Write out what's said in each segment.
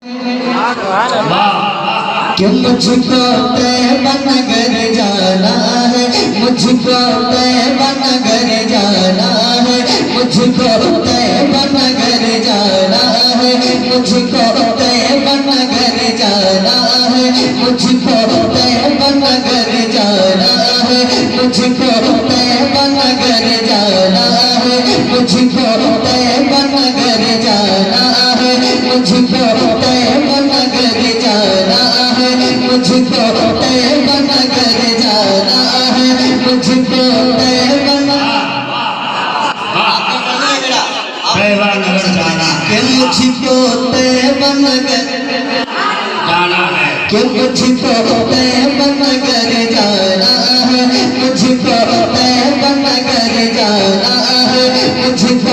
कि मुझको तैयबा नगर जाना है, मुझको तैयबा नगर जाना है, मुझको तैयबा नगर जाना है, मुझको तैयबा नगर जाना है, मुझको तैयबा नगर जाना है, मुझको तैयबा नगर जाना है, मुझको तैयबा नगर जाना है, मुझको तैयबा नगर जाना है, मुझको तैयबा नगर जाना है, मुझको तैयबा नगर जाना कि मुझको तैयबा नगर जाना है, कि मुझको तैयबा नगर जाना है, मुझको तैयबा नगर जाना है, मुझको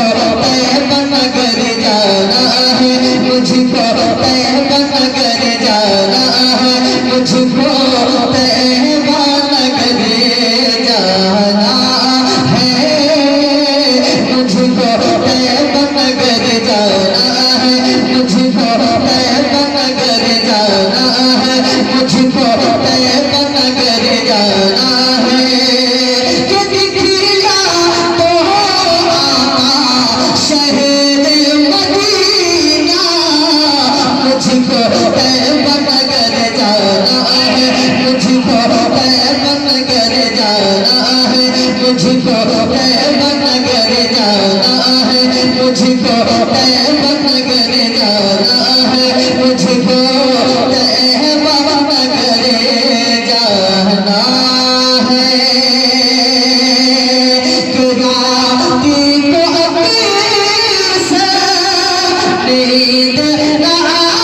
तैयबा नगर जाना है, मुझको तैयबा नगर जाना है, मुझको तैयबा नगर जाना है, मुझको तैयबा नगर जाना है, मुझको तैयबा नगर जाना है, मुझको तैयबा नगर जाना है। कि दिखला तो आका शहर मदीना, मुझको तैयबा नगर जाना है, मुझको तैयबा नगर जाना है, मुझको तैयबा नगर जाना है, मुझको तैयबा नगर जाना है, मुझको तैयबा नगर जाना है। कि राती को अक्सर नींद न आए,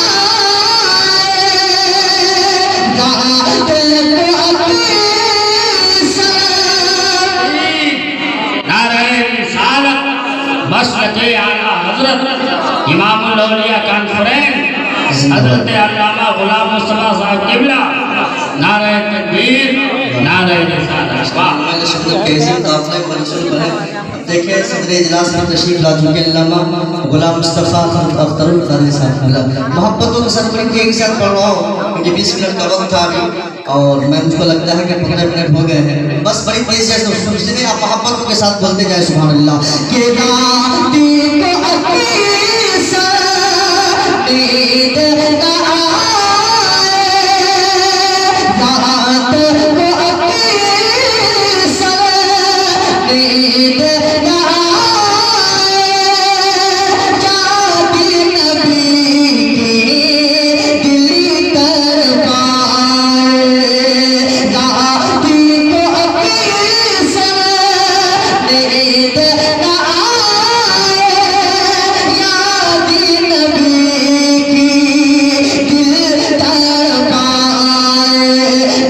रात को अक्सर नारे रिसालत मसलके आला हजरत इमामुल औलिया कॉन्फ्रेंस हजरत अल्लामा गुलाम मुस्तफा साहब किबला, नारे तकबीर, नारे रिसालत। वाह, मैंने शब्द कैसे आपने मंसूब है। देखिए सदर इजलास में तशरीफ ला चुके अल्लामा गुलाम मुस्तफा अख्तरुल क़ादरी साहब मोहब्बतों के साथ बड़ी एक साथ पढ़ रहा हूँ क्योंकि 20 मिनट का वक्त था अभी और मैं मुझको लगता है कि 15 मिनट हो गए हैं। बस बड़ी तेज से सुनते आप मोहब्बतों के साथ बोलते जाए सुभान अल्लाह। कि राती को अक्सर नींद न आए, रात को अक्सर नींद न आए, जाती नबी की दिल तर पाए, राती को अक्सर नींद न आए, यादी नबी की दिल तर पाए,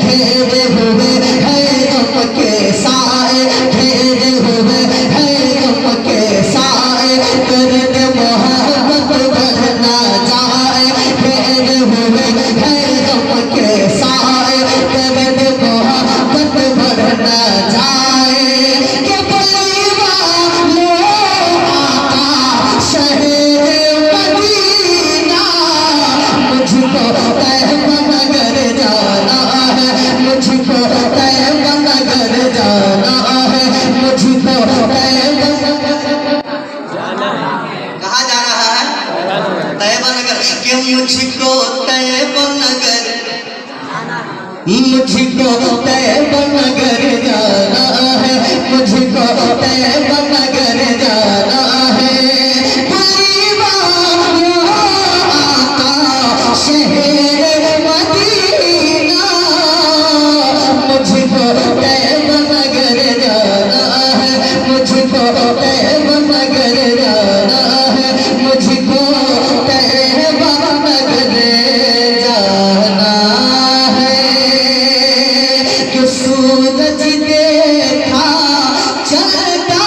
घेरे हुए है गम के साए, घेरे हुए है गम के साए, दर्द मोहब्बत बढ़ना जाए, घेरे हुए है गम के साए, दर्द मोहब्बत बढ़ना जाए। कि बलवा लो आका शहर मदीना, मुझको तैयबा नगर जाना है, मुझको तैयबा नगर जाना है, मुझको तैयबा कहाँ जा रहा है? तैयबा नगर। कि मुझको तैयबा नगर, मुझको तैयबा नगर जाना है, मुझको तैयबा नगर जाना है। बलवा लो आका शहर मदीना, मुझको तैयबा नगर जाना है, मुझको तैयबा नगर जाना है, मुझको तैयबा नगर जाना है। कि सूरज देखा चलता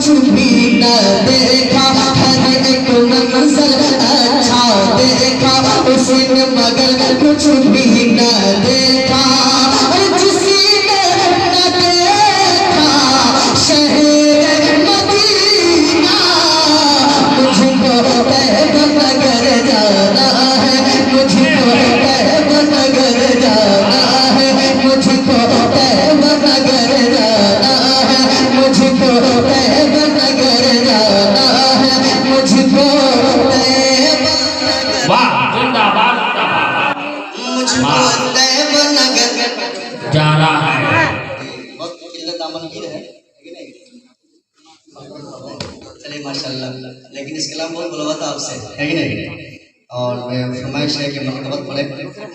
कुछ भी न देखा, हर एक मंजर अच्छा देखा उसने मगर कुछ भी न देखा। जिसने न देखा शहर मदीना, मुझको तैब नगर जाना है, मुझको तैब नगर जाना है, मुझको तैब नगर जाना है, मुझको तैब नगर जाना है, मुझको तैब वाह जिंदाबाद मुझको तैब नगर जा रहा है। बहुत किल्लत दामन की है कि नहीं? चलिए माशाल्लाह, लेकिन इसके अलावा बहुत बुलवा था आपसे है कि नहीं? और मैं फरमाइश है कि मरतबत पढ़े।